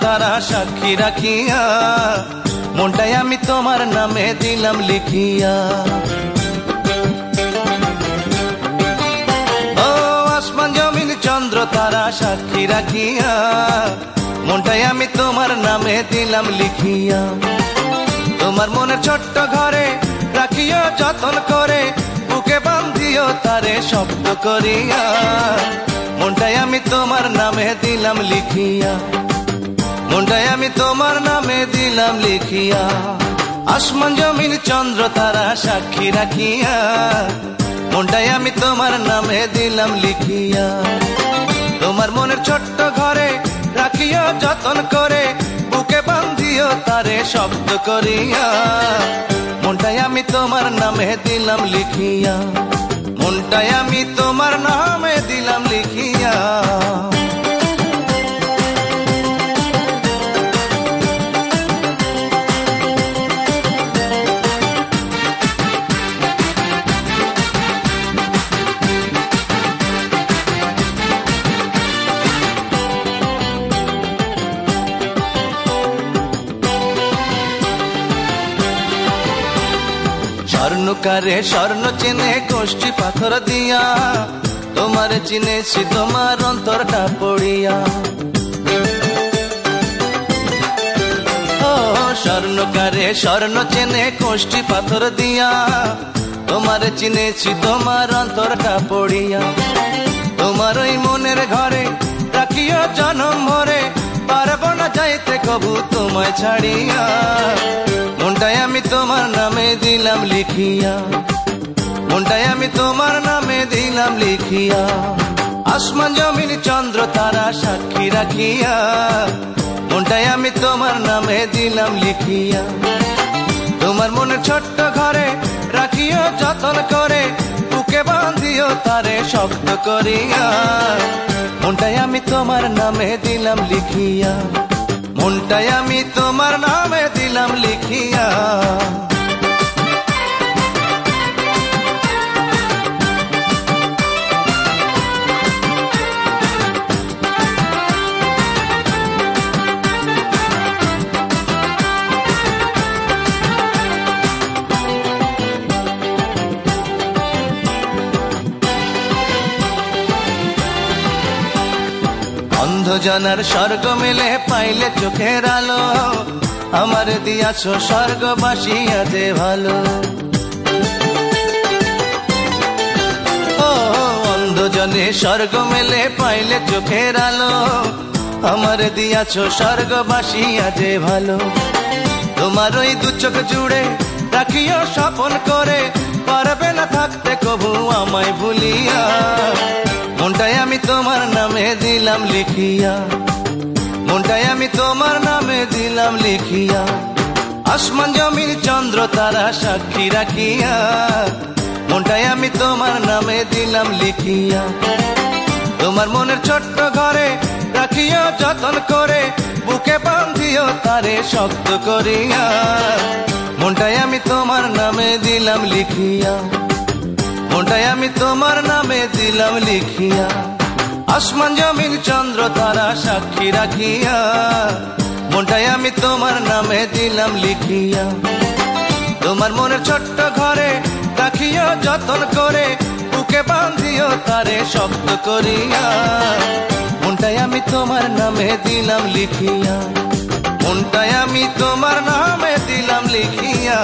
তারা সাক্ষী রাখিয়া, মনটাই আমি তোমার নামে দিলাম লিখিয়া। ও আসমান জমিন চন্দ্র তারা সাক্ষী রাখিয়া, মনটাই আমি তোমার নামে দিলাম লিখিয়া। তোমার মনের ছোট্ট ঘরে রাখিও যতন করে, বুকে বান্ধিও তারে শব্দ করিয়া, মনটাই আমি তোমার নামে দিলাম লিখিয়া, মনটাই আমি তোমার নামে দিলাম লিখিয়া। আসমান জমিন চন্দ্র তারা সাক্ষী রাখিয়া, মনটাই আমি তোমার নামে দিলাম লিখিয়া। তোমার মনের ছোট্ট ঘরে রাখিও যতন করে, বুকে বান্ধিও তারে শব্দ করিয়া, মনটাই আমি তোমার নামে দিলাম লিখিয়া, মনটাই আমি তোমার নামে দিলাম লিখিয়া। স্বর্ণকারে স্বর্ণ চেনে গোষ্ঠী পাথর দিয়া, তোমার চিনেছি তোমার অন্তরটা পড়িয়া। ও স্বর্ণকারে স্বর্ণ চেনে গোষ্ঠী পাথর দিয়া, তোমার চিনেছি তোমার অন্তরটা পড়িয়া। তোমার ওই মনের ঘরে রাখিও জনম ভরে, পারবো না যাইতে কবু তোমায় ছাড়িয়া, মনটাই আমি তোমার নামে দিলাম লিখিয়া, মনটাই আমি তোমার নামে দিলাম লিখিয়া। আসমান জমিন চন্দ্র তারা সাক্ষী রাখিয়া, মনটাই আমি তোমার নামে দিলাম লিখিয়া। তোমার মনের ছোট্ট ঘরে রাখিও যতন করে, বুকে বান্ধিও তারে শব্দ করিয়া, মনটাই আমি তোমার নামে দিলাম লিখিয়া, মনটাই আমি তোমার নামে দিলাম লিখিয়া। অন্ধজনার স্বর্গ মেলে পাইলে চোখের আলো, আমার দিয়াছো স্বর্গবাসিয়া যে ভালো। ও অন্ধজনে স্বর্গ মেলে পাইলে চোখের আলো, আমার দিয়াছো স্বর্গবাসিয়া যে ভালো। তোমার ওই দু চোখ জুড়ে রাখিও স্বপন করে, পারবে না থাকতে কবু আমায় ভুলিয়া, মনটাই আমি তোমার নামে দিলাম লিখিয়া, মনটাই আমি তোমার নামে দিলাম লিখিয়া। আসমান জমিন চন্দ্র তারা সাক্ষী রাখিয়া, মনটাই আমি তোমার নামে দিলাম লিখিয়া। তোমার মনের ছোট্ট ঘরে রাখিও যতন করে, বুকে বান্ধিও তারে শক্ত করিয়া, মনটাই আমি তোমার নামে দিলাম লিখিয়া, মনটাই আমি তোমার নামে দিলাম লিখিয়া। আসমান জমিন চন্দ্র তারা সাক্ষী রাখিয়া, মনটাই আমি তোমার নামে দিলাম লিখিয়া। তোমার মনের ছোট্ট ঘরে রাখিও যতন করে, বুকে বান্ধিও তারে শক্ত করিয়া, মনটাই আমি তোমার নামে দিলাম লিখিয়া, মনটাই আমি তোমার নামে দিলাম লিখিয়া।